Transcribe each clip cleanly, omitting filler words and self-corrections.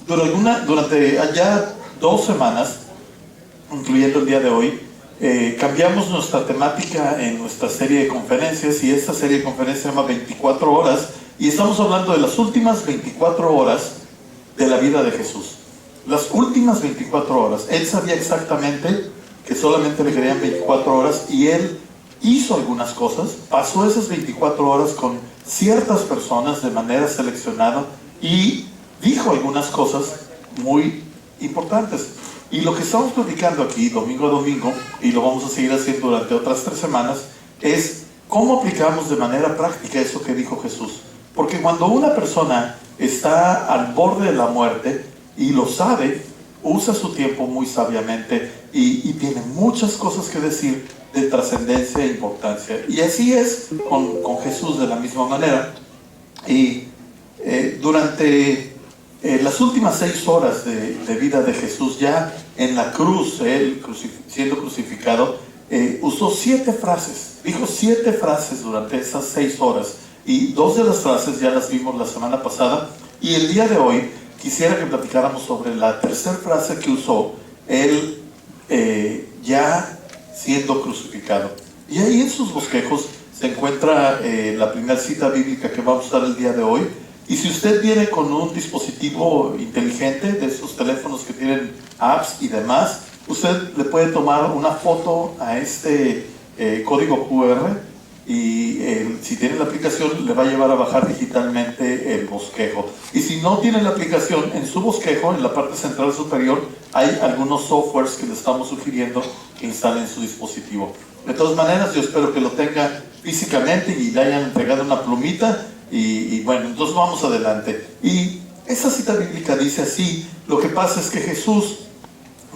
Durante ya 2 semanas, incluyendo el día de hoy, cambiamos nuestra temática en nuestra serie de conferencias, y esta serie de conferencias se llama 24 horas, y estamos hablando de las últimas 24 horas de la vida de Jesús. Las últimas 24 horas. Él sabía exactamente que solamente le querían 24 horas, y él hizo algunas cosas, pasó esas 24 horas con ciertas personas de manera seleccionada y dijo algunas cosas muy importantes. Y lo que estamos platicando aquí, domingo a domingo, y lo vamos a seguir haciendo durante otras 3 semanas, es cómo aplicamos de manera práctica eso que dijo Jesús. Porque cuando una persona está al borde de la muerte y lo sabe, usa su tiempo muy sabiamente y tiene muchas cosas que decir de trascendencia e importancia. Y así es con Jesús de la misma manera. Y durante las últimas 6 horas de vida de Jesús, ya en la cruz, él siendo crucificado, usó 7 frases, dijo 7 frases durante esas 6 horas, y 2 de las frases ya las vimos la semana pasada, y el día de hoy quisiera que platicáramos sobre la tercera frase que usó él ya siendo crucificado. Y ahí en sus bosquejos se encuentra la primera cita bíblica que vamos a usar el día de hoy. Y si usted viene con un dispositivo inteligente, de esos teléfonos que tienen apps y demás, usted le puede tomar una foto a este código QR, y si tiene la aplicación le va a llevar a bajar digitalmente el bosquejo. Y si no tiene la aplicación, en su bosquejo, en la parte central superior, hay algunos softwares que le estamos sugiriendo que instalen en su dispositivo. De todas maneras, yo espero que lo tenga físicamente y le hayan entregado una plumita. Y bueno, entonces vamos adelante. Y esa cita bíblica dice así: lo que pasa es que Jesús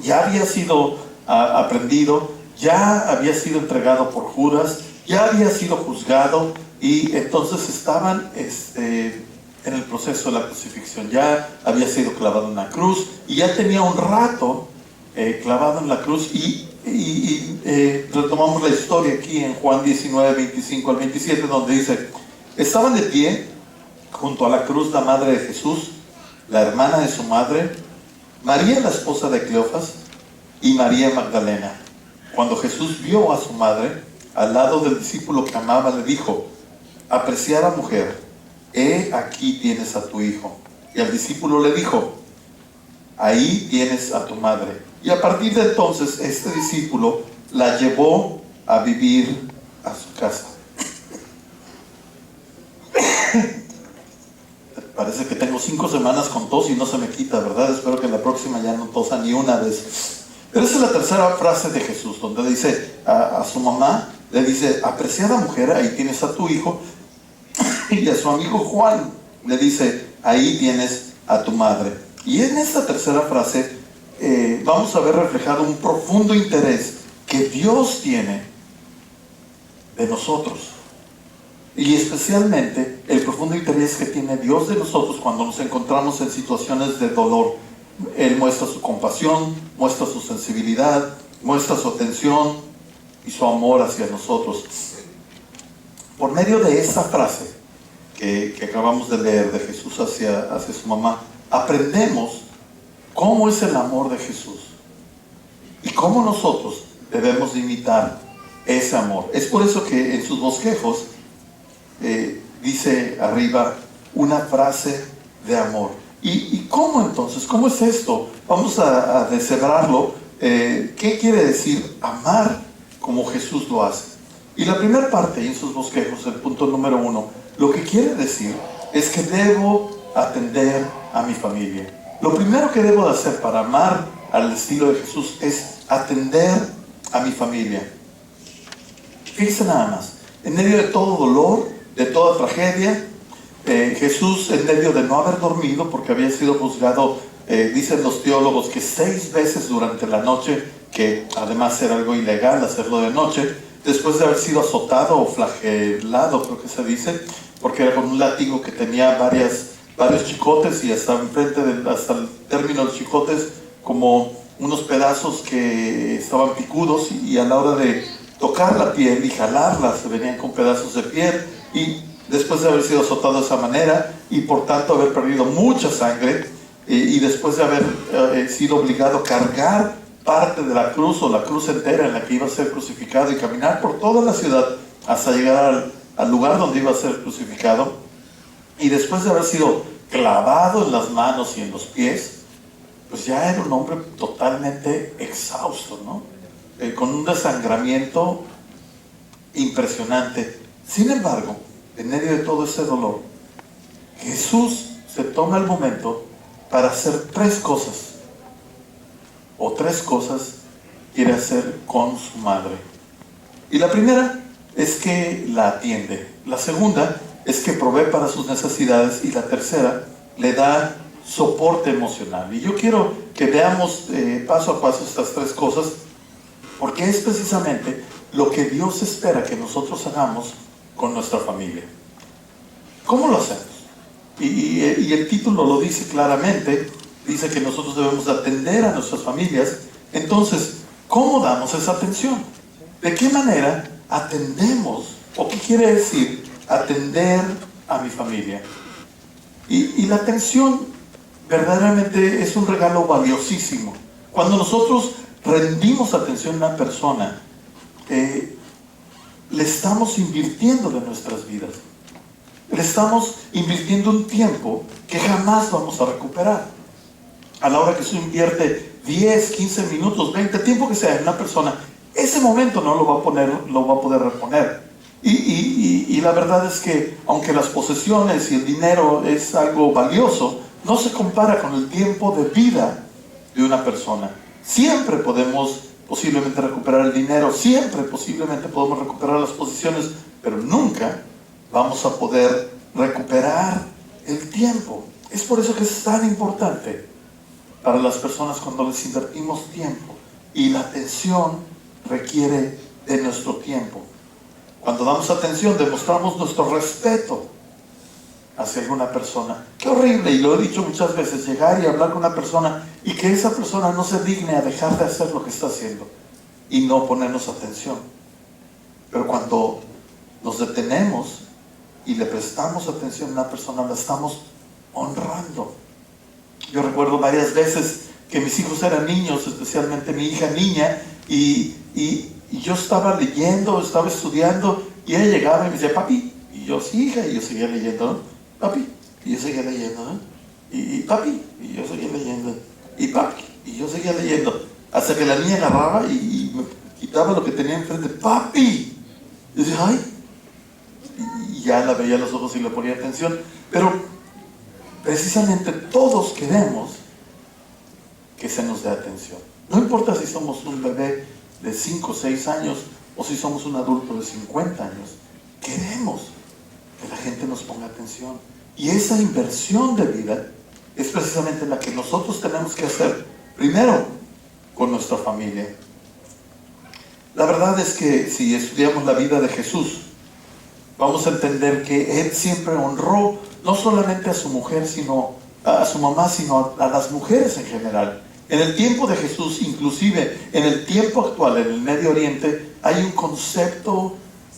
ya había sido aprendido, ya había sido entregado por Judas, ya había sido juzgado, y entonces estaban en el proceso de la crucifixión. Ya había sido clavado en la cruz y ya tenía un rato clavado en la cruz. Y retomamos la historia aquí en Juan 19, 25 al 27, donde dice: estaban de pie junto a la cruz la madre de Jesús, la hermana de su madre, María la esposa de Cleofas y María Magdalena. Cuando Jesús vio a su madre al lado del discípulo que amaba, le dijo: apreciada mujer, he aquí tienes a tu hijo. Y al discípulo le dijo: ahí tienes a tu madre. Y a partir de entonces este discípulo la llevó a vivir a su casa. Parece que tengo 5 semanas con tos y no se me quita, ¿verdad? Espero que la próxima ya no tosa ni una vez. Pero esa es la tercera frase de Jesús, donde dice a su mamá, le dice: apreciada mujer, ahí tienes a tu hijo. Y a su amigo Juan le dice: ahí tienes a tu madre. Y en esta tercera frase vamos a ver reflejado un profundo interés que Dios tiene de nosotros. Y especialmente el profundo interés que tiene Dios de nosotros cuando nos encontramos en situaciones de dolor. Él muestra su compasión, muestra su sensibilidad, muestra su atención y su amor hacia nosotros. Por medio de esta frase que acabamos de leer de Jesús hacia su mamá, aprendemos cómo es el amor de Jesús y cómo nosotros debemos de imitar ese amor. Es por eso que en sus bosquejos dice arriba una frase de amor. ¿Y cómo entonces? ¿Cómo es esto? Vamos a deshebrarlo. ¿Qué quiere decir amar como Jesús lo hace? Y la primera parte en sus bosquejos, el punto número 1, lo que quiere decir es que debo atender a mi familia. Lo primero que debo de hacer para amar al estilo de Jesús es atender a mi familia. Fíjense nada más, en medio de todo dolor, de toda tragedia, Jesús, en medio de no haber dormido porque había sido juzgado, dicen los teólogos que 6 veces durante la noche, que además era algo ilegal hacerlo de noche, después de haber sido azotado o flagelado, creo que se dice, porque era con un látigo que tenía varios chicotes, y hasta hasta el término de los chicotes como unos pedazos que estaban picudos, y a la hora de tocar la piel y jalarla se venían con pedazos de piel. Y después de haber sido azotado de esa manera y por tanto haber perdido mucha sangre, y después de haber sido obligado a cargar parte de la cruz o la cruz entera en la que iba a ser crucificado y caminar por toda la ciudad hasta llegar al lugar donde iba a ser crucificado, y después de haber sido clavado en las manos y en los pies, pues ya era un hombre totalmente exhausto, ¿no? Con un desangramiento impresionante. Sin embargo, en medio de todo ese dolor, Jesús se toma el momento para hacer tres cosas quiere hacer con su madre. Y la primera es que la atiende, la segunda es que provee para sus necesidades, y la tercera le da soporte emocional. Y yo quiero que veamos paso a paso estas tres cosas, porque es precisamente lo que Dios espera que nosotros hagamos con nuestra familia. ¿Cómo lo hacemos? Y el título lo dice claramente, dice que nosotros debemos atender a nuestras familias. Entonces, ¿cómo damos esa atención? ¿De qué manera atendemos? ¿O qué quiere decir atender a mi familia? Y la atención verdaderamente es un regalo valiosísimo. Cuando nosotros rendimos atención a una persona, le estamos invirtiendo de nuestras vidas. Le estamos invirtiendo un tiempo que jamás vamos a recuperar. A la hora que se invierte 10, 15 minutos, 20, tiempo que sea en una persona, ese momento no lo va a poder reponer. Y la verdad es que, aunque las posesiones y el dinero es algo valioso, no se compara con el tiempo de vida de una persona. Siempre podemos posiblemente recuperar el dinero, siempre posiblemente podemos recuperar las posesiones, pero nunca vamos a poder recuperar el tiempo. Es por eso que es tan importante para las personas cuando les invertimos tiempo, y la atención requiere de nuestro tiempo. Cuando damos atención, demostramos nuestro respeto hacia alguna persona. Qué horrible, y lo he dicho muchas veces, llegar y hablar con una persona y que esa persona no se digne a dejar de hacer lo que está haciendo y no ponernos atención. Pero cuando nos detenemos y le prestamos atención a una persona, la estamos honrando. Yo recuerdo varias veces que mis hijos eran niños, especialmente mi hija niña, y yo estaba leyendo, estaba estudiando, y ella llegaba y me decía, papi, y yo, sí, hija, y yo seguía leyendo, ¿no? Papi, y yo seguía leyendo, ¿no? Y papi, y yo seguía leyendo, y papi, y yo seguía leyendo, hasta que la niña agarraba y me quitaba lo que tenía enfrente, papi, y yo decía, ay, y ya la veía a los ojos y le ponía atención. Pero precisamente todos queremos que se nos dé atención. No importa si somos un bebé de 5 o 6 años o si somos un adulto de 50 años, queremos que la gente nos ponga atención. Y esa inversión de vida es precisamente la que nosotros tenemos que hacer primero con nuestra familia. La verdad es que si estudiamos la vida de Jesús, vamos a entender que Él siempre honró no solamente a su mujer, sino a su mamá, sino a las mujeres en general. En el tiempo de Jesús, inclusive en el tiempo actual, en el Medio Oriente, hay un concepto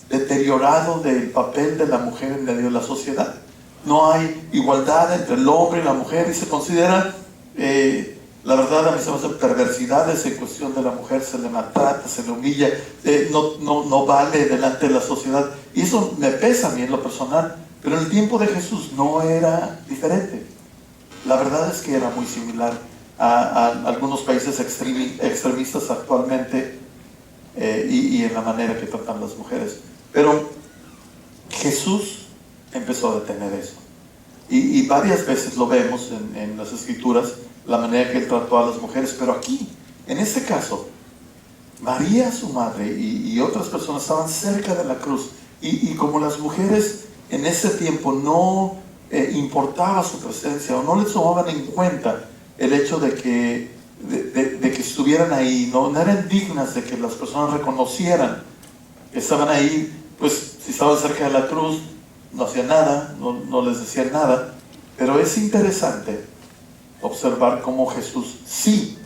deteriorado del papel de la mujer en medio de la sociedad. No hay igualdad entre el hombre y la mujer, y se considera, la verdad, a mí se me hacen perversidades en cuestión de la mujer. Se le maltrata, se le humilla, no vale delante de la sociedad, y eso me pesa a mí en lo personal. Pero en el tiempo de Jesús no era diferente. La verdad es que era muy similar a algunos países extremistas actualmente, y en la manera que tratan las mujeres. Pero Jesús empezó a detener eso. Y varias veces lo vemos en las Escrituras, la manera que Él trató a las mujeres. Pero aquí, en este caso, María, su madre, y otras personas estaban cerca de la cruz. Y como las mujeres en ese tiempo no importaba su presencia, o no les tomaban en cuenta el hecho de que estuvieran ahí, no eran dignas de que las personas reconocieran que estaban ahí, pues si estaban cerca de la cruz, no hacían nada, no les decían nada. Pero es interesante observar cómo Jesús sí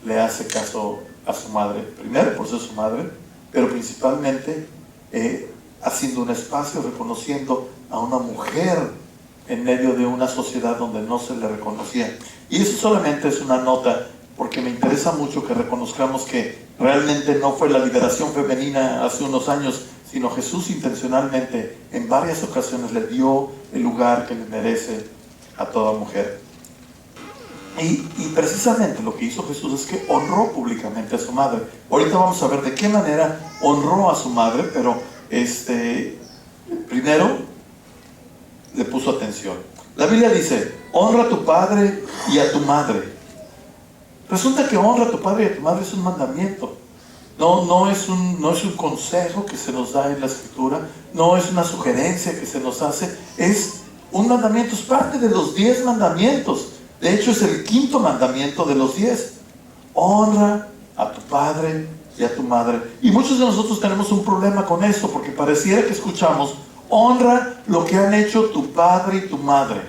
le hace caso a su madre, primero por ser su madre, pero principalmente haciendo un espacio, reconociendo a una mujer en medio de una sociedad donde no se le reconocía. Y eso solamente es una nota, porque me interesa mucho que reconozcamos que realmente no fue la liberación femenina hace unos años, sino Jesús intencionalmente en varias ocasiones le dio el lugar que le merece a toda mujer. Y precisamente lo que hizo Jesús es que honró públicamente a su madre. Ahorita vamos a ver de qué manera honró a su madre, pero primero le puso atención. La Biblia dice, honra a tu padre y a tu madre. Resulta que honra a tu padre y a tu madre es un mandamiento. No es un consejo que se nos da en la Escritura, no es una sugerencia que se nos hace, es un mandamiento, es parte de los 10 mandamientos. De hecho, es el 5.º mandamiento de los 10. Honra a tu padre y a tu madre. Y muchos de nosotros tenemos un problema con eso, porque pareciera que escuchamos, honra lo que han hecho tu padre y tu madre.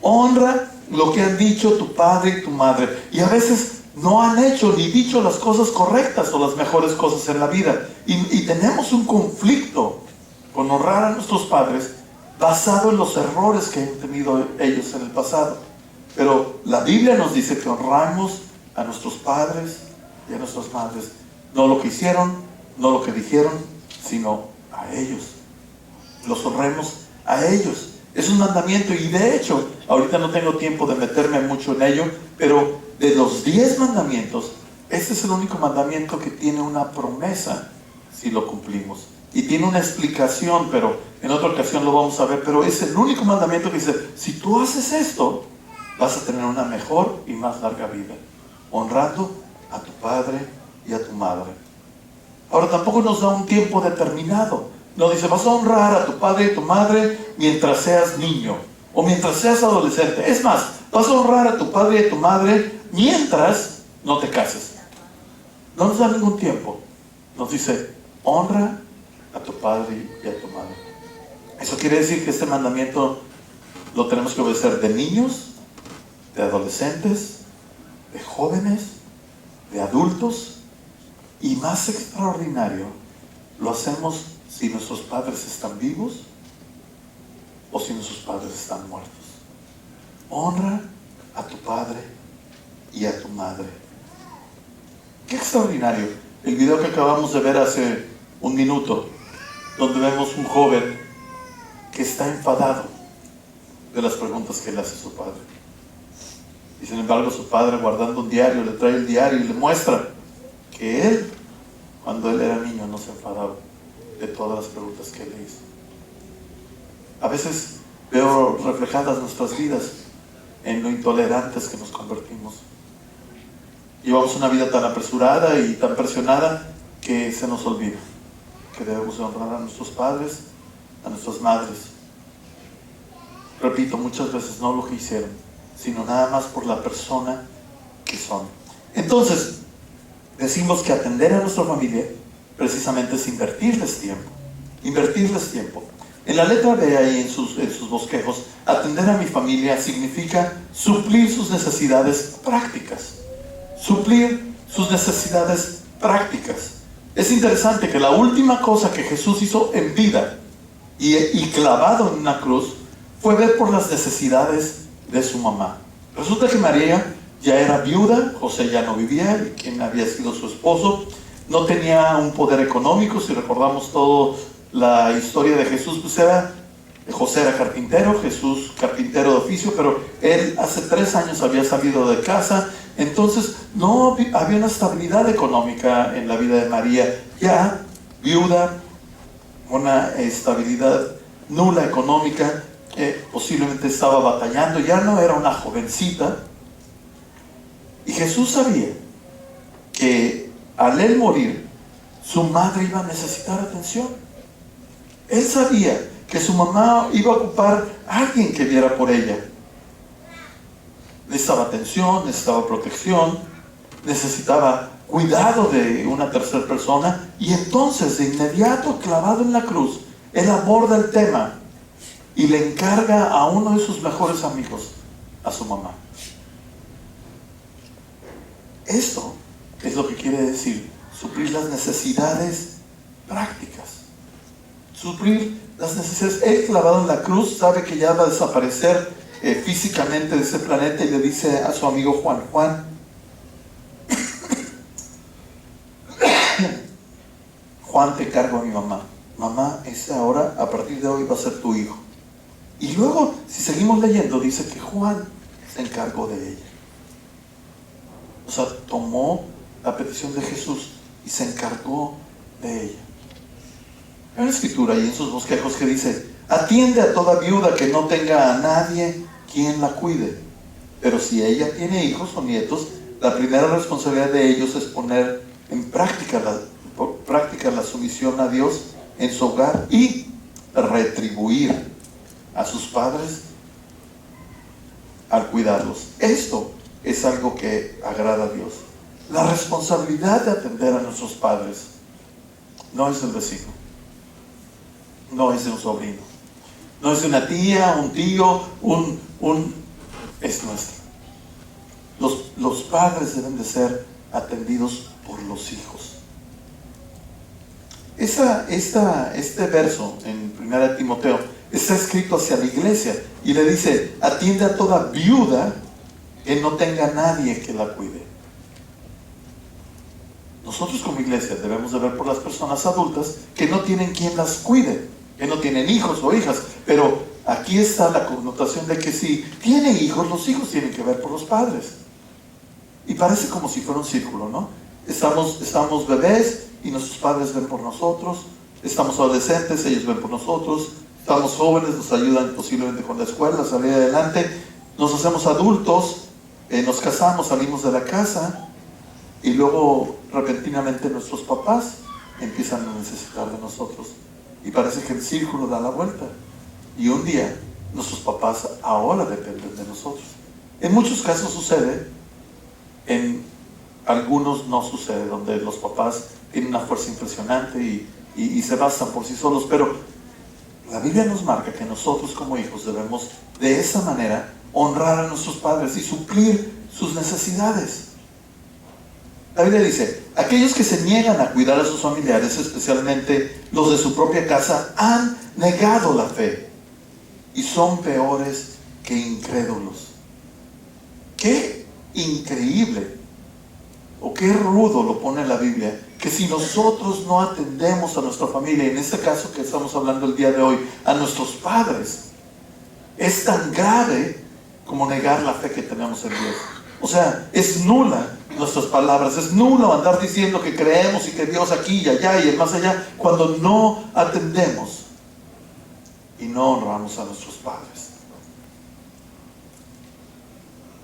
Honra lo que han dicho tu padre y tu madre. Y a veces no han hecho ni dicho las cosas correctas o las mejores cosas en la vida. Y tenemos un conflicto con honrar a nuestros padres basado en los errores que han tenido ellos en el pasado. Pero la Biblia nos dice que honramos a nuestros padres y a nuestras madres. No lo que hicieron, no lo que dijeron, sino a ellos. Los honremos a ellos. Es un mandamiento y de hecho, ahorita no tengo tiempo de meterme mucho en ello, pero de los 10 mandamientos, este es el único mandamiento que tiene una promesa si lo cumplimos. Y tiene una explicación, pero en otra ocasión lo vamos a ver, pero es el único mandamiento que dice, si tú haces esto, vas a tener una mejor y más larga vida, honrando a tu padre y a tu madre. Ahora tampoco nos da un tiempo determinado. No dice, vas a honrar a tu padre y a tu madre mientras seas niño o mientras seas adolescente. Es más, vas a honrar a tu padre y a tu madre mientras no te cases. No nos da ningún tiempo. Nos dice, honra a tu padre y a tu madre. Eso quiere decir que este mandamiento lo tenemos que obedecer de niños, de adolescentes, de jóvenes, de adultos, y más extraordinario, lo hacemos si nuestros padres están vivos o si nuestros padres están muertos. Honra a tu padre y a tu madre. Qué extraordinario. El video que acabamos de ver hace un minuto, donde vemos un joven que está enfadado de las preguntas que le hace su padre. Y sin embargo su padre, guardando un diario, le trae el diario y le muestra que él, cuando él era niño, no se enfadaba de todas las preguntas que él le hizo. A veces veo reflejadas nuestras vidas en lo intolerantes que nos convertimos. Llevamos una vida tan apresurada y tan presionada que se nos olvida que debemos honrar a nuestros padres, a nuestras madres. Repito, muchas veces no lo que hicieron, sino nada más por la persona que son. Entonces, decimos que atender a nuestra familia precisamente es invertirles tiempo. Invertirles tiempo. En la letra B, ahí en sus bosquejos, atender a mi familia significa suplir sus necesidades prácticas. Suplir sus necesidades prácticas. Es interesante que la última cosa que Jesús hizo en vida y clavado en una cruz fue ver por las necesidades de su mamá. Resulta que María ya era viuda, José ya no vivía, y quien había sido su esposo no tenía un poder económico. Si recordamos toda la historia de Jesús, pues José era carpintero, Jesús carpintero de oficio, pero él hace 3 años había salido de casa, entonces no había una estabilidad económica en la vida de María, ya viuda, una estabilidad nula económica, posiblemente estaba batallando, ya no era una jovencita. Y Jesús sabía que al él morir, su madre iba a necesitar atención. Él sabía que su mamá iba a ocupar a alguien que viera por ella. Necesitaba atención, necesitaba protección, necesitaba cuidado de una tercera persona. Y entonces, de inmediato, clavado en la cruz, él aborda el tema y le encarga a uno de sus mejores amigos, a su mamá. Esto es lo que quiere decir suplir las necesidades prácticas. Suplir las necesidades. Él, clavado en la cruz, sabe que ya va a desaparecer físicamente de ese planeta, y le dice a su amigo Juan: Juan, te cargo a mi mamá. Mamá, ahora, a partir de hoy, va a ser tu hijo. Y luego, si seguimos leyendo, dice que Juan se encargó de ella. O sea, tomó la petición de Jesús y se encargó de ella. Hay una escritura ahí en sus bosquejos que dice: atiende a toda viuda que no tenga a nadie quien la cuide. Pero si ella tiene hijos o nietos, la primera responsabilidad de ellos es poner en práctica la sumisión a Dios en su hogar y retribuir a sus padres al cuidarlos. Esto es algo que agrada a Dios. La responsabilidad de atender a nuestros padres no es del vecino, no es de un sobrino, no es de una tía, un tío, es nuestra. Los padres deben de ser atendidos por los hijos. Este verso en 1 Timoteo está escrito hacia la iglesia y le dice: atiende a toda viuda que no tenga nadie que la cuide. Nosotros como iglesia debemos de ver por las personas adultas que no tienen quien las cuide, que no tienen hijos o hijas, pero aquí está la connotación de que si tiene hijos, los hijos tienen que ver por los padres. Y parece como si fuera un círculo, ¿no? Estamos bebés y nuestros padres ven por nosotros, estamos adolescentes, ellos ven por nosotros, estamos jóvenes, nos ayudan posiblemente con la escuela a salir adelante, nos hacemos adultos, nos casamos, salimos de la casa, y luego repentinamente nuestros papás empiezan a necesitar de nosotros, y parece que el círculo da la vuelta, y un día nuestros papás ahora dependen de nosotros. En muchos casos sucede, en algunos no sucede, donde los papás tienen una fuerza impresionante y se bastan por sí solos, pero la Biblia nos marca que nosotros como hijos debemos de esa manera honrar a nuestros padres y suplir sus necesidades. La Biblia dice: aquellos que se niegan a cuidar a sus familiares, especialmente los de su propia casa, han negado la fe y son peores que incrédulos. ¡Qué increíble! O qué rudo lo pone la Biblia, que si nosotros no atendemos a nuestra familia, en este caso que estamos hablando el día de hoy, a nuestros padres, es tan grave como negar la fe que tenemos en Dios. O sea, es nula nuestras palabras, es nulo andar diciendo que creemos y que Dios aquí y allá y el más allá, cuando no atendemos y no honramos a nuestros padres.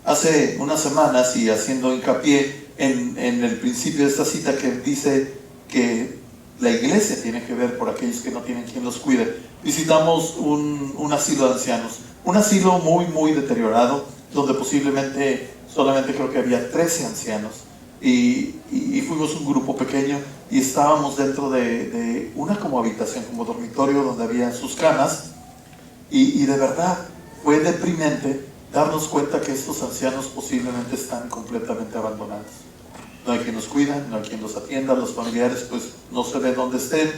Hace unas semanas, y haciendo hincapié en el principio de esta cita que dice que la iglesia tiene que ver por aquellos que no tienen quien los cuide, visitamos un asilo de ancianos, un asilo muy muy deteriorado, donde posiblemente solamente creo que había 13 ancianos, y fuimos un grupo pequeño y estábamos dentro de una como habitación, como dormitorio, donde había sus camas, y de verdad fue deprimente darnos cuenta que estos ancianos posiblemente están completamente abandonados. No hay quien los cuida, no hay quien los atienda, los familiares pues no se ve dónde estén,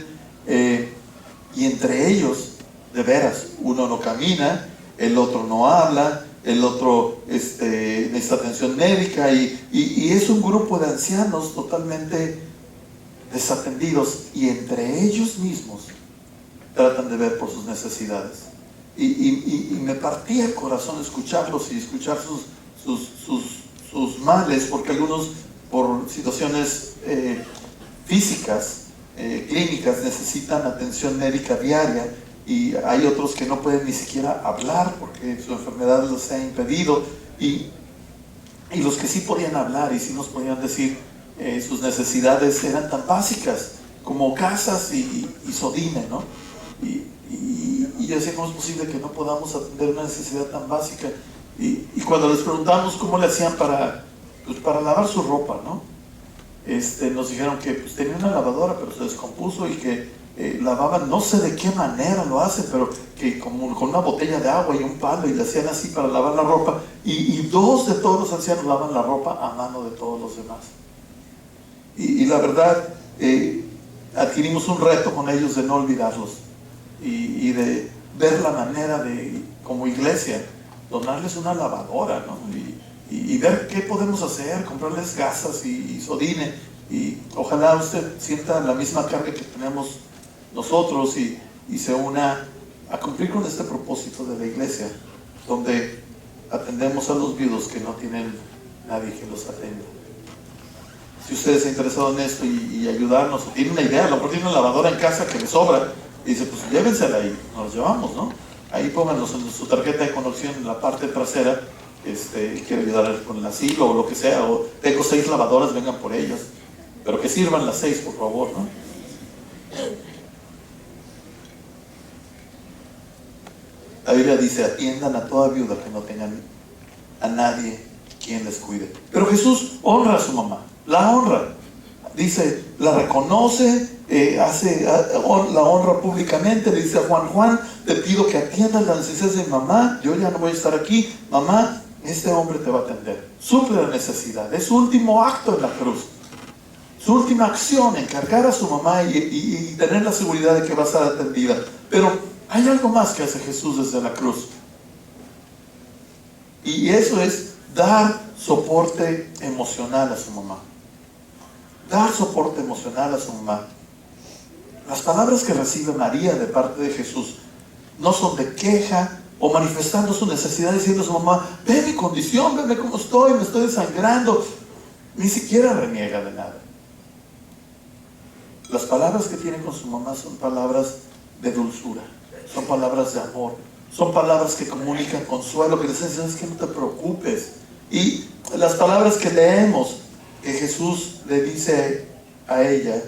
y entre ellos, de veras, uno no camina, el otro no habla, el otro necesita atención médica, y es un grupo de ancianos totalmente desatendidos, y entre ellos mismos tratan de ver por sus necesidades. Y me partía el corazón escucharlos y escuchar sus males, porque algunos por situaciones físicas, clínicas, necesitan atención médica diaria, y hay otros que no pueden ni siquiera hablar porque su enfermedad los ha impedido, y los que sí podían hablar y sí nos podían decir sus necesidades eran tan básicas como casas y sodine, ¿no? Y yo decía: ¿cómo es posible que no podamos atender una necesidad tan básica? Y cuando les preguntamos cómo le hacían para lavar su ropa, ¿no? Nos dijeron que pues, tenía una lavadora, pero se descompuso, y que lavaban, no sé de qué manera lo hacen, pero que como con una botella de agua y un palo, y le hacían así para lavar la ropa, y 2 de todos los ancianos lavan la ropa a mano de todos los demás. Y la verdad, adquirimos un reto con ellos de no olvidarlos. y de ver la manera de, como iglesia, donarles una lavadora, ¿no? Y ver qué podemos hacer, comprarles gasas y sodine, y ojalá usted sienta la misma carga que tenemos nosotros y se una a cumplir con este propósito de la iglesia, donde atendemos a los viudos que no tienen nadie que los atienda. Si usted está interesado en esto y ayudarnos, o tiene una idea, a lo mejor tiene una lavadora en casa que le sobra, y dice, pues llévensela ahí, nos llevamos, ¿no? Ahí pónganos en su tarjeta de conexión en la parte trasera, quiero ayudar con el asilo o lo que sea, o tengo 6 lavadoras, vengan por ellas, pero que sirvan las 6, por favor, ¿no? La Biblia dice, atiendan a toda viuda que no tengan a nadie quien les cuide. Pero Jesús honra a su mamá, la honra. Dice, la reconoce, la honra públicamente, le dice a Juan, Juan, te pido que atiendas las necesidades de mi mamá, yo ya no voy a estar aquí, mamá, este hombre te va a atender. Suple la necesidad, es su último acto en la cruz. Su última acción, encargar a su mamá y tener la seguridad de que va a estar atendida. Pero hay algo más que hace Jesús desde la cruz. Y eso es dar soporte emocional a su mamá. Dar soporte emocional a su mamá. Las palabras que recibe María de parte de Jesús no son de queja o manifestando su necesidad, diciendo a su mamá, ve mi condición, ve cómo estoy, me estoy desangrando. Ni siquiera reniega de nada. Las palabras que tiene con su mamá son palabras de dulzura, son palabras de amor, son palabras que comunican consuelo, que le dicen, ¿sabes qué? No te preocupes. Y las palabras que leemos, que Jesús le dice a ella,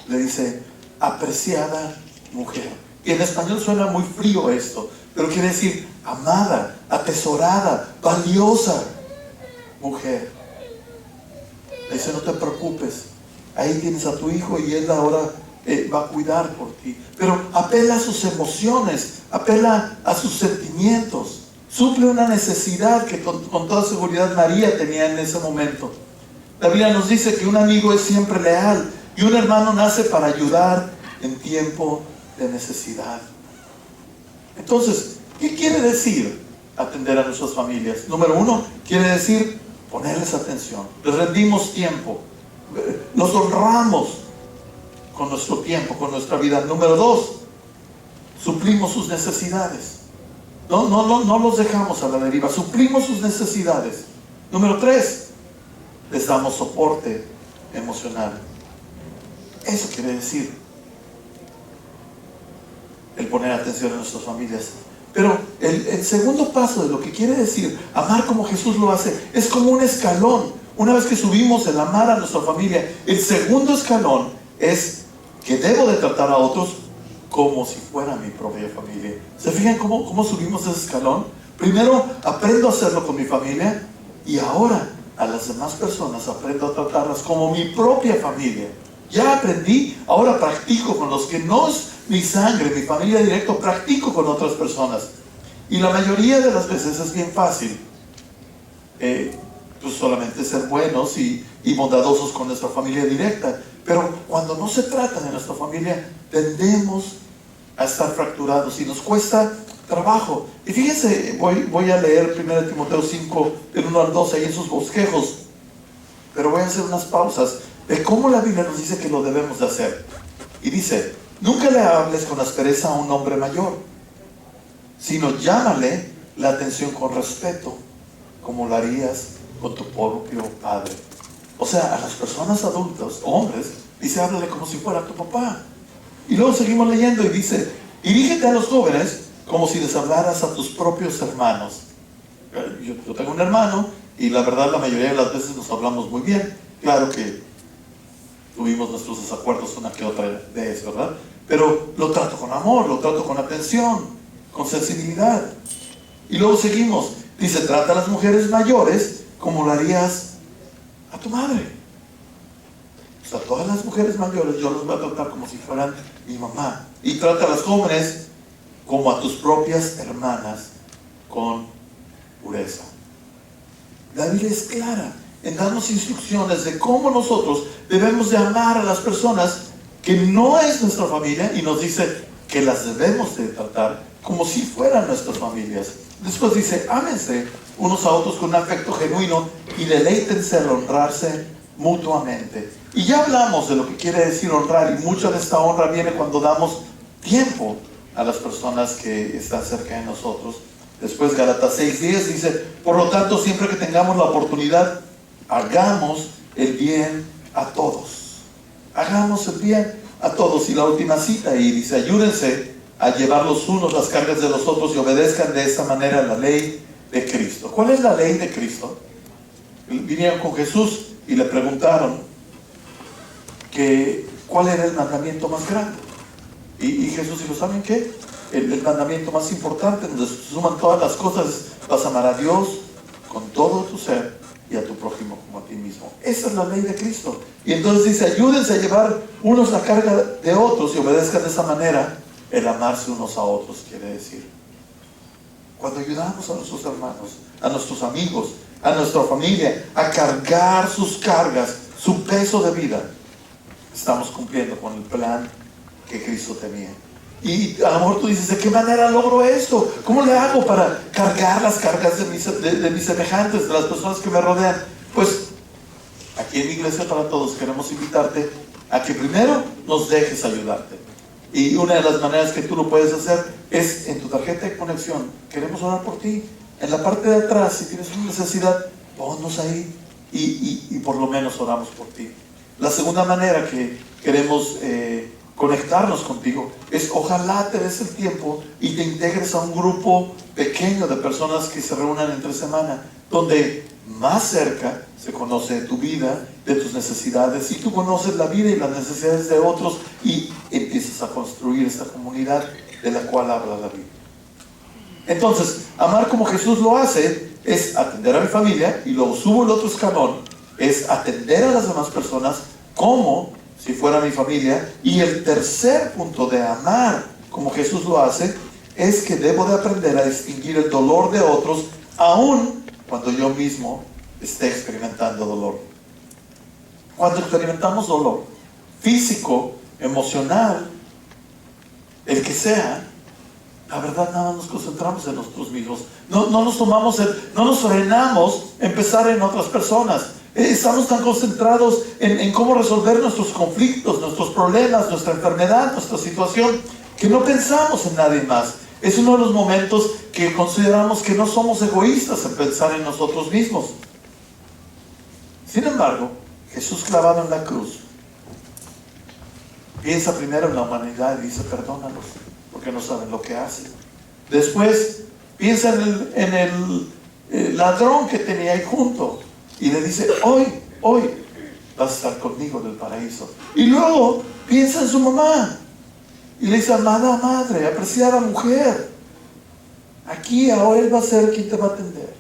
le dice, apreciada mujer. Y en español suena muy frío esto, pero quiere decir amada, atesorada, valiosa mujer. Le dice, no te preocupes, ahí tienes a tu hijo y él ahora va a cuidar por ti. Pero apela a sus emociones, apela a sus sentimientos, suple una necesidad que con toda seguridad María tenía en ese momento. La Biblia nos dice que un amigo es siempre leal y un hermano nace para ayudar en tiempo de necesidad. Entonces, ¿qué quiere decir atender a nuestras familias? Número 1, quiere decir ponerles atención, les rendimos tiempo, los honramos con nuestro tiempo, con nuestra vida. Número 2, suplimos sus necesidades. No los dejamos a la deriva, suplimos sus necesidades. Número 3, les damos soporte emocional. Eso quiere decir el poner atención a nuestras familias. Pero el segundo paso de lo que quiere decir amar como Jesús lo hace es como un escalón. Una vez que subimos el amar a nuestra familia, el segundo escalón es que debo de tratar a otros como si fuera mi propia familia. ¿Se fijan cómo subimos ese escalón? Primero aprendo a hacerlo con mi familia y ahora a las demás personas aprendo a tratarlas como mi propia familia. Ya aprendí, ahora practico con los que no es mi sangre, mi familia directa, practico con otras personas. Y la mayoría de las veces es bien fácil. Pues solamente ser buenos y bondadosos con nuestra familia directa. Pero cuando no se trata de nuestra familia, tendemos a estar fracturados y nos cuesta trabajo. Y fíjense, voy a leer 1 Timoteo 5, del 1 al 12, ahí en sus bosquejos. Pero voy a hacer unas pausas de cómo la Biblia nos dice que lo debemos de hacer. Y dice, nunca le hables con aspereza a un hombre mayor, sino llámale la atención con respeto, como lo harías con tu propio padre. O sea, a las personas adultas, hombres, dice, háblale como si fuera tu papá. Y luego seguimos leyendo y dice, dirígete a los jóvenes como si les hablaras a tus propios hermanos. Yo tengo un hermano y la verdad la mayoría de las veces nos hablamos muy bien. Claro que tuvimos nuestros desacuerdos una que otra vez, ¿verdad? Pero lo trato con amor, lo trato con atención, con sensibilidad. Y luego seguimos. Dice, trata a las mujeres mayores como lo harías a tu madre. O sea, todas las mujeres mayores yo las voy a tratar como si fueran mi mamá. Y trata a las jóvenes como a tus propias hermanas, con pureza. La Biblia es clara en darnos instrucciones de cómo nosotros debemos de amar a las personas que no es nuestra familia, y nos dice que las debemos de tratar como si fueran nuestras familias. Después dice, ámense unos a otros con un afecto genuino y deleítense al honrarse mutuamente. Y ya hablamos de lo que quiere decir honrar, y mucha de esta honra viene cuando damos tiempo a las personas que están cerca de nosotros. Después Gálatas 6:10 dice, por lo tanto, siempre que tengamos la oportunidad, hagamos el bien a todos. Hagamos el bien a todos. Y la última cita ahí dice, ayúdense a llevar los unos las cargas de los otros y obedezcan de esta manera la ley de Cristo. ¿Cuál es la ley de Cristo? Vinieron con Jesús y le preguntaron que cuál era el mandamiento más grande. Y Jesús dijo, ¿saben qué? El mandamiento más importante, donde se suman todas las cosas, vas a amar a Dios con todo tu ser y a tu prójimo como a ti mismo. Esa es la ley de Cristo. Y entonces dice, ayúdense a llevar unos la carga de otros y obedezcan de esa manera el amarse unos a otros, quiere decir. Cuando ayudamos a nuestros hermanos, a nuestros amigos, a nuestra familia, a cargar sus cargas, su peso de vida, estamos cumpliendo con el plan que Cristo tenía. Y a lo mejor tú dices, ¿de qué manera logro esto? ¿Cómo le hago para cargar las cargas de mis semejantes, de las personas que me rodean? Pues aquí en Iglesia para Todos queremos invitarte a que primero nos dejes ayudarte. Y una de las maneras que tú lo puedes hacer es en tu tarjeta de conexión. Queremos orar por ti. En la parte de atrás, si tienes una necesidad, ponnos ahí y por lo menos oramos por ti. La segunda manera que queremos conectarnos contigo es, ojalá te des el tiempo y te integres a un grupo pequeño de personas que se reúnan entre semana, donde más cerca se conoce tu vida, de tus necesidades, y tú conoces la vida y las necesidades de otros y empiezas a construir esta comunidad de la cual habla la Biblia. Entonces, amar como Jesús lo hace es atender a mi familia, y luego subo el otro escalón, es atender a las demás personas como si fuera mi familia. Y el tercer punto de amar como Jesús lo hace es que debo de aprender a distinguir el dolor de otros, aun cuando yo mismo esté experimentando dolor. Cuando experimentamos dolor físico, emocional, el que sea, la verdad nada más nos concentramos en nosotros mismos. No nos frenamos en pensar en otras personas. Estamos tan concentrados en cómo resolver nuestros conflictos, nuestros problemas, nuestra enfermedad, nuestra situación, que no pensamos en nadie más. Es uno de los momentos que consideramos que no somos egoístas en pensar en nosotros mismos. Sin embargo, Jesús clavado en la cruz piensa primero en la humanidad y dice, perdónalos, porque no saben lo que hacen. Después piensa en el ladrón que tenía ahí junto y le dice, hoy vas a estar conmigo en el paraíso. Y luego piensa en su mamá y le dice, amada madre, apreciada mujer, aquí ahora él va a ser quien te va a atender.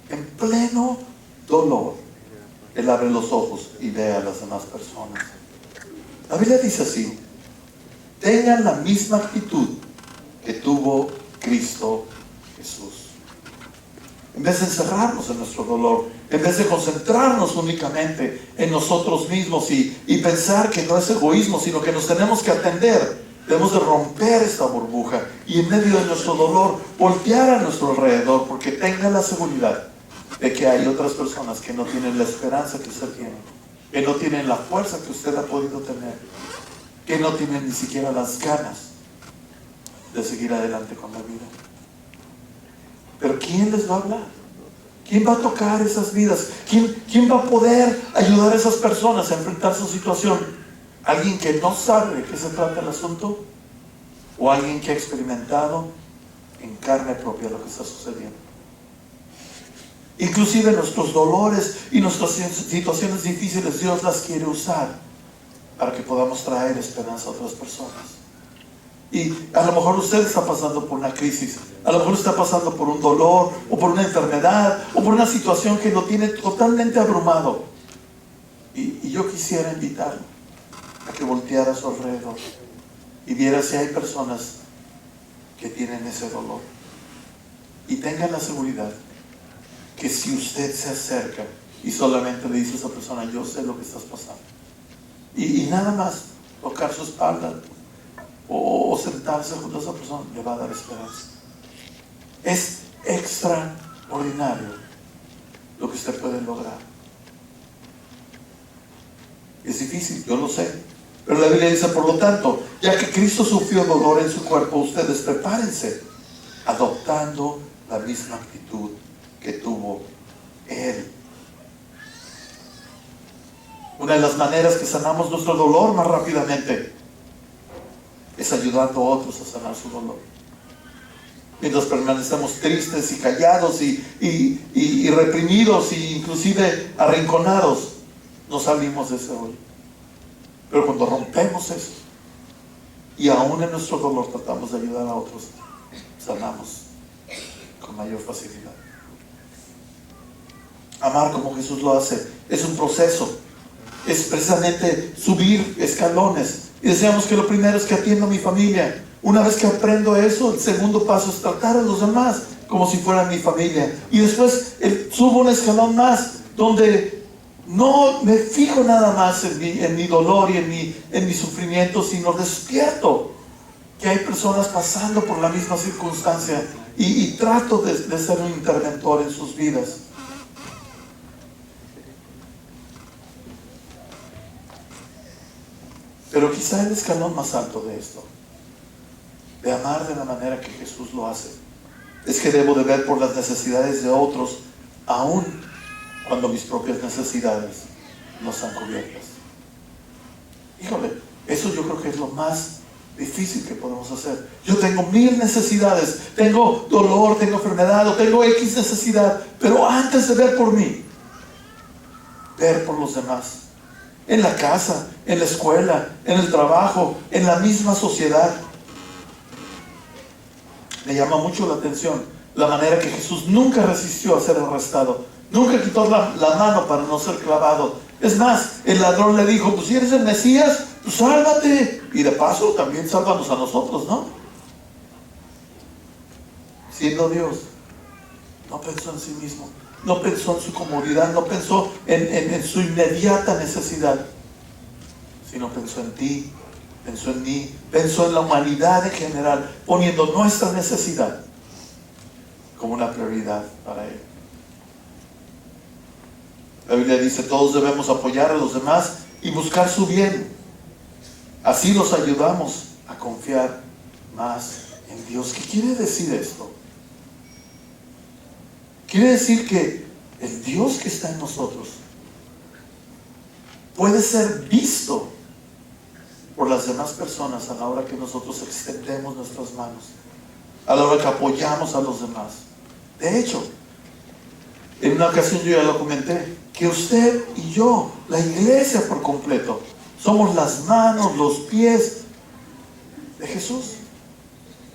En pleno dolor, él abre los ojos y ve a las demás personas. La Biblia dice así, tengan la misma actitud que tuvo Cristo Jesús. En vez de encerrarnos en nuestro dolor, en vez de concentrarnos únicamente en nosotros mismos y pensar que no es egoísmo, sino que nos tenemos que atender, debemos de romper esta burbuja y en medio de nuestro dolor voltear a nuestro alrededor, porque tenga la seguridad de que hay otras personas que no tienen la esperanza que usted tiene, que no tienen la fuerza que usted ha podido tener, que no tienen ni siquiera las ganas de seguir adelante con la vida. Pero ¿quién les va a hablar? ¿Quién va a tocar esas vidas? ¿Quién va a poder ayudar a esas personas a enfrentar su situación? ¿Alguien que no sabe de qué se trata el asunto? ¿O alguien que ha experimentado en carne propia lo que está sucediendo? Inclusive nuestros dolores y nuestras situaciones difíciles, Dios las quiere usar para que podamos traer esperanza a otras personas. Y a lo mejor usted está pasando por una crisis, a lo mejor está pasando por un dolor, o por una enfermedad, o por una situación que lo tiene totalmente abrumado. Y yo quisiera invitarlo a que volteara a su alrededor y viera si hay personas que tienen ese dolor. Y tengan la seguridad que si usted se acerca y solamente le dice a esa persona, yo sé lo que estás pasando, y nada más, tocar su espalda o sentarse junto a esa persona, le va a dar esperanza. Es extraordinario lo que usted puede lograr. Es difícil, yo lo sé, pero la Biblia dice, por lo tanto, ya que Cristo sufrió dolor en su cuerpo, ustedes prepárense, adoptando la misma actitud que tuvo Él. Una de las maneras que sanamos nuestro dolor más rápidamente es ayudando a otros a sanar su dolor. Mientras permanecemos tristes y callados y reprimidos e inclusive arrinconados, no salimos de ese hoyo. Pero cuando rompemos eso y aún en nuestro dolor tratamos de ayudar a otros, sanamos con mayor facilidad. Amar como Jesús lo hace es un proceso, es precisamente subir escalones. Y decíamos que lo primero es que atiendo a mi familia. Una vez que aprendo eso, el segundo paso es tratar a los demás como si fueran mi familia. Y después subo un escalón más, donde no me fijo nada más en mi dolor y en mi sufrimiento, sino despierto que hay personas pasando por la misma circunstancia y trato de ser un interventor en sus vidas. Pero quizá el escalón más alto de esto, de amar de la manera que Jesús lo hace, es que debo de ver por las necesidades de otros, aun cuando mis propias necesidades no están cubiertas. Híjole, eso yo creo que es lo más difícil que podemos hacer. Yo tengo 1000 necesidades, tengo dolor, tengo enfermedad, o tengo X necesidad, pero antes de ver por mí, ver por los demás. En la casa, en la escuela, en el trabajo, en la misma sociedad. Me llama mucho la atención la manera que Jesús nunca resistió a ser arrestado, nunca quitó la mano para no ser clavado. Es más, el ladrón le dijo, pues si eres el Mesías, pues sálvate, y de paso también sálvanos a nosotros, ¿no? Siendo Dios, no pensó en sí mismo, no pensó en su comodidad, no pensó en su inmediata necesidad, sino pensó en ti, pensó en mí, pensó en la humanidad en general, poniendo nuestra necesidad como una prioridad para Él. La Biblia dice, todos debemos apoyar a los demás y buscar su bien. Así los ayudamos a confiar más en Dios. ¿Qué quiere decir esto? Quiere decir que el Dios que está en nosotros puede ser visto por las demás personas a la hora que nosotros extendemos nuestras manos, a la hora que apoyamos a los demás. De hecho, en una ocasión yo ya lo comenté, que usted y yo, la iglesia por completo, somos las manos, los pies de Jesús.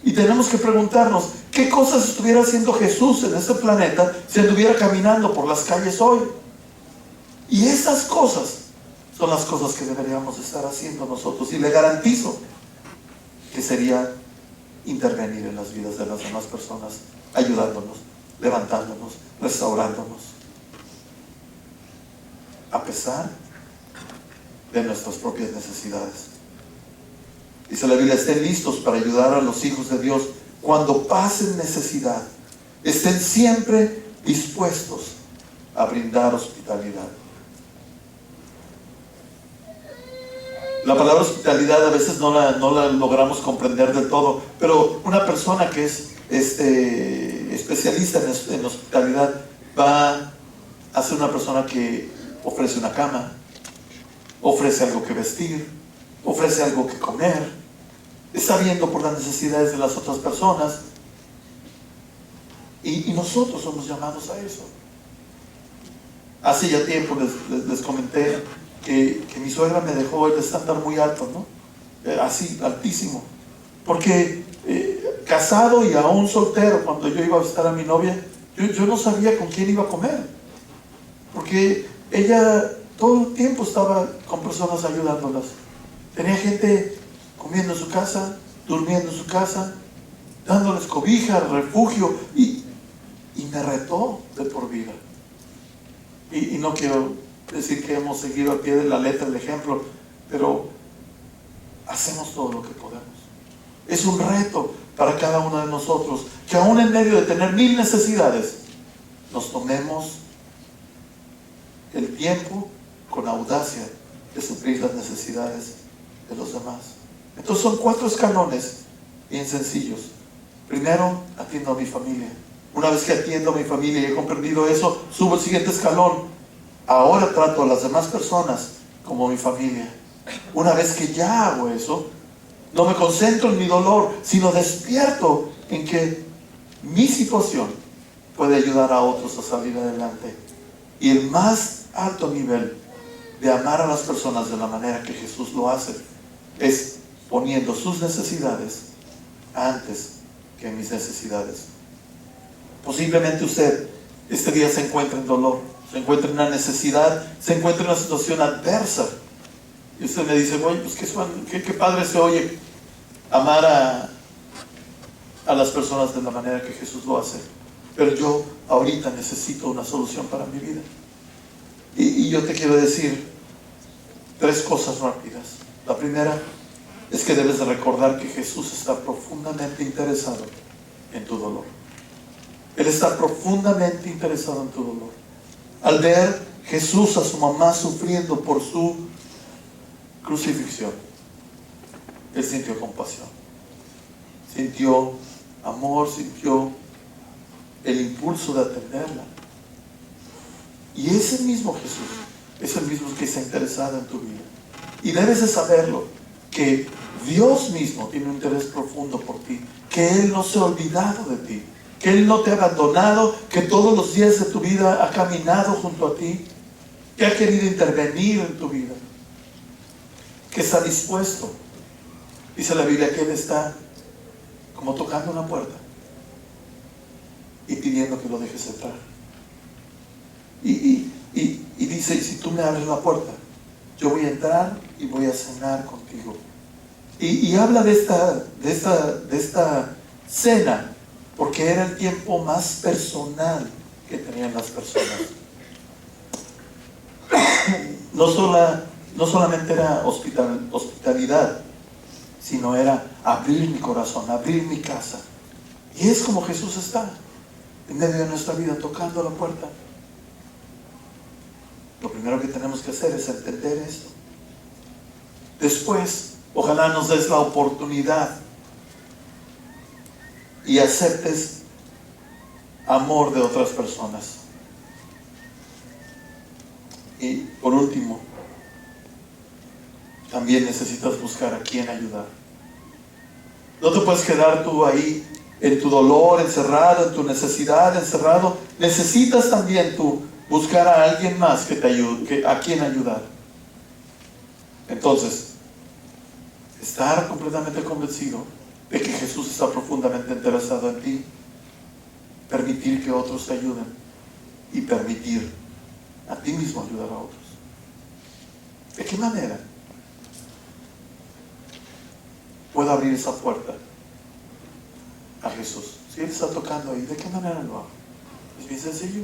Y tenemos que preguntarnos, ¿qué cosas estuviera haciendo Jesús en este planeta si anduviera caminando por las calles hoy? Y esas cosas son las cosas que deberíamos estar haciendo nosotros. Y le garantizo que sería intervenir en las vidas de las demás personas, ayudándonos, levantándonos, restaurándonos, a pesar de nuestras propias necesidades. Dice la Biblia, estén listos para ayudar a los hijos de Dios cuando pasen necesidad. Estén siempre dispuestos a brindar hospitalidad. La palabra hospitalidad a veces no la logramos comprender del todo, pero una persona que es especialista en hospitalidad va a ser una persona que ofrece una cama, ofrece algo que vestir, ofrece algo que comer, está viendo por las necesidades de las otras personas, y nosotros somos llamados a eso. Hace ya tiempo les comenté que mi suegra me dejó el estándar muy alto, ¿no? Así, altísimo, porque casado y aún soltero, cuando yo iba a visitar a mi novia, yo no sabía con quién iba a comer, porque ella todo el tiempo estaba con personas ayudándolas. Tenía gente comiendo en su casa, durmiendo en su casa, dándoles cobija, refugio, y me retó de por vida. Y no quiero decir que hemos seguido al pie de la letra el ejemplo, pero hacemos todo lo que podemos. Es un reto para cada uno de nosotros, que aún en medio de tener 1000 necesidades, nos tomemos el tiempo con audacia de suplir las necesidades de los demás. Entonces son 4 escalones bien sencillos. Primero, atiendo a mi familia. Una vez que atiendo a mi familia y he comprendido eso, subo el siguiente escalón. Ahora trato a las demás personas como mi familia. Una vez que ya hago eso, no me concentro en mi dolor, sino despierto en que mi situación puede ayudar a otros a salir adelante. Y el más alto nivel de amar a las personas de la manera que Jesús lo hace es poniendo sus necesidades antes que mis necesidades. Posiblemente usted este día se encuentra en dolor, se encuentra en una necesidad, se encuentra en una situación adversa. Y usted me dice, oye, pues qué padre se oye amar a las personas de la manera que Jesús lo hace. Pero yo ahorita necesito una solución para mi vida. Y yo te quiero decir 3 cosas rápidas. La primera es que debes de recordar que Jesús está profundamente interesado en tu dolor. Él está profundamente interesado en tu dolor. Al ver Jesús a su mamá sufriendo por su crucifixión, Él sintió compasión, sintió amor, sintió el impulso de atenderla. Y ese mismo Jesús es el mismo que está interesado en tu vida. Y debes de saberlo, que Dios mismo tiene un interés profundo por ti, que Él no se ha olvidado de ti, que Él no te ha abandonado, que todos los días de tu vida ha caminado junto a ti, que ha querido intervenir en tu vida, que está dispuesto. Dice la Biblia que Él está como tocando una puerta y pidiendo que lo dejes entrar. Y dice, si tú me abres la puerta, yo voy a entrar y voy a cenar contigo. Y habla de esta cena, porque era el tiempo más personal que tenían las personas. No solamente era hospitalidad, sino era abrir mi corazón, abrir mi casa. Y es como Jesús está en medio de nuestra vida, tocando la puerta. Lo primero que tenemos que hacer es entender esto. Después, ojalá nos des la oportunidad y aceptes amor de otras personas. Y por último, también necesitas buscar a quién ayudar. No te puedes quedar tú ahí en tu dolor, encerrado, en tu necesidad, encerrado. Necesitas también tú buscar a alguien más que te ayude, a quien ayudar. Entonces, estar completamente convencido de que Jesús está profundamente interesado en ti, permitir que otros te ayuden y permitir a ti mismo ayudar a otros. ¿De qué manera puedo abrir esa puerta a Jesús? Si Él está tocando ahí, ¿de qué manera lo hago? Es bien sencillo.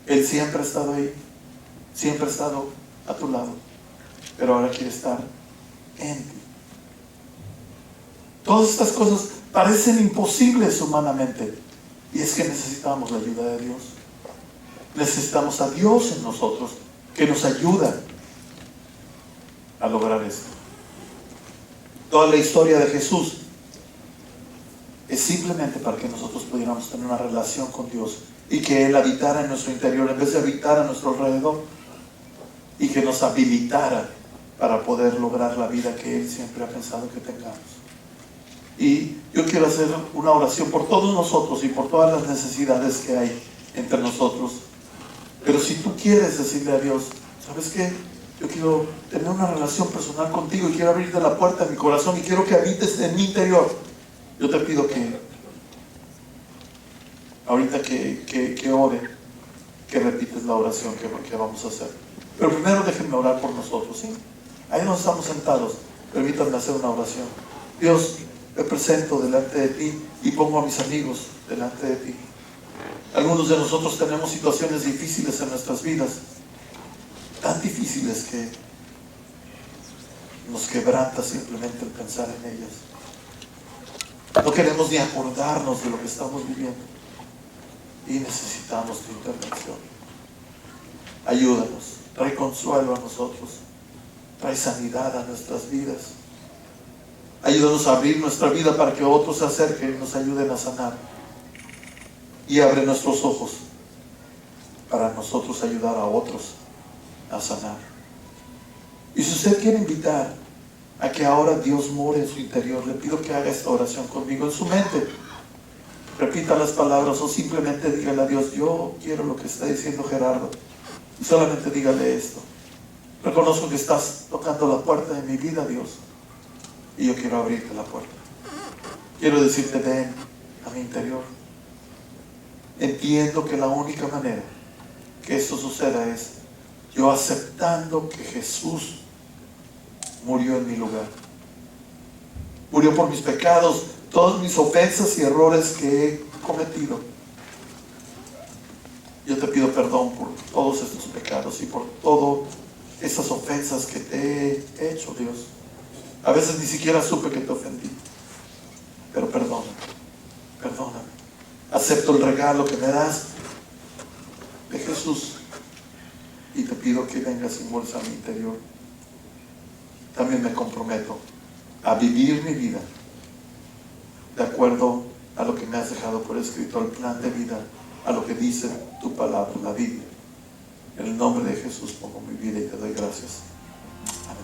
Él siempre ha estado ahí, siempre ha estado a tu lado, pero ahora quiere estar en ti. Todas estas cosas parecen imposibles humanamente, y es que necesitamos la ayuda de Dios. Necesitamos a Dios en nosotros, que nos ayuda a lograr esto. Toda la historia de Jesús es simplemente para que nosotros pudiéramos tener una relación con Dios y que Él habitara en nuestro interior en vez de habitar a nuestro alrededor, y que nos habilitara para poder lograr la vida que Él siempre ha pensado que tengamos. Y yo quiero hacer una oración por todos nosotros y por todas las necesidades que hay entre nosotros. Pero si tú quieres decirle a Dios, ¿sabes qué? Yo quiero tener una relación personal contigo y quiero abrirte la puerta de mi corazón y quiero que habites en mi interior. Yo te pido que ahorita que ore, que repites la oración que vamos a hacer. Pero primero déjenme orar por nosotros, ¿sí? Ahí nos estamos sentados. Permítanme hacer una oración. Dios, me presento delante de ti y pongo a mis amigos delante de ti. Algunos de nosotros tenemos situaciones difíciles en nuestras vidas, tan difíciles que nos quebranta simplemente el pensar en ellas. No queremos ni acordarnos de lo que estamos viviendo y necesitamos tu intervención. Ayúdanos, trae consuelo a nosotros, trae sanidad a nuestras vidas. Ayúdanos a abrir nuestra vida para que otros se acerquen y nos ayuden a sanar. Y abre nuestros ojos para nosotros ayudar a otros a sanar. Y si usted quiere invitar a que ahora Dios more en su interior, le pido que haga esta oración conmigo en su mente. Repita las palabras o simplemente dígale a Dios: yo quiero lo que está diciendo Gerardo. Y solamente dígale esto: reconozco que estás tocando la puerta de mi vida, Dios, y yo quiero abrirte la puerta. Quiero decirte: ven a mi interior. Entiendo que la única manera que esto suceda es yo aceptando que Jesús murió en mi lugar. Murió por mis pecados, todas mis ofensas y errores que he cometido. Yo te pido perdón por todos estos pecados y por todas esas ofensas que te he hecho, Dios. A veces ni siquiera supe que te ofendí, pero perdóname, perdóname. Acepto el regalo que me das de Jesús y te pido que vengas y mores a mi interior. También me comprometo a vivir mi vida de acuerdo a lo que me has dejado por escrito, al plan de vida, a lo que dice tu palabra, la Biblia. En el nombre de Jesús pongo mi vida y te doy gracias. Amén.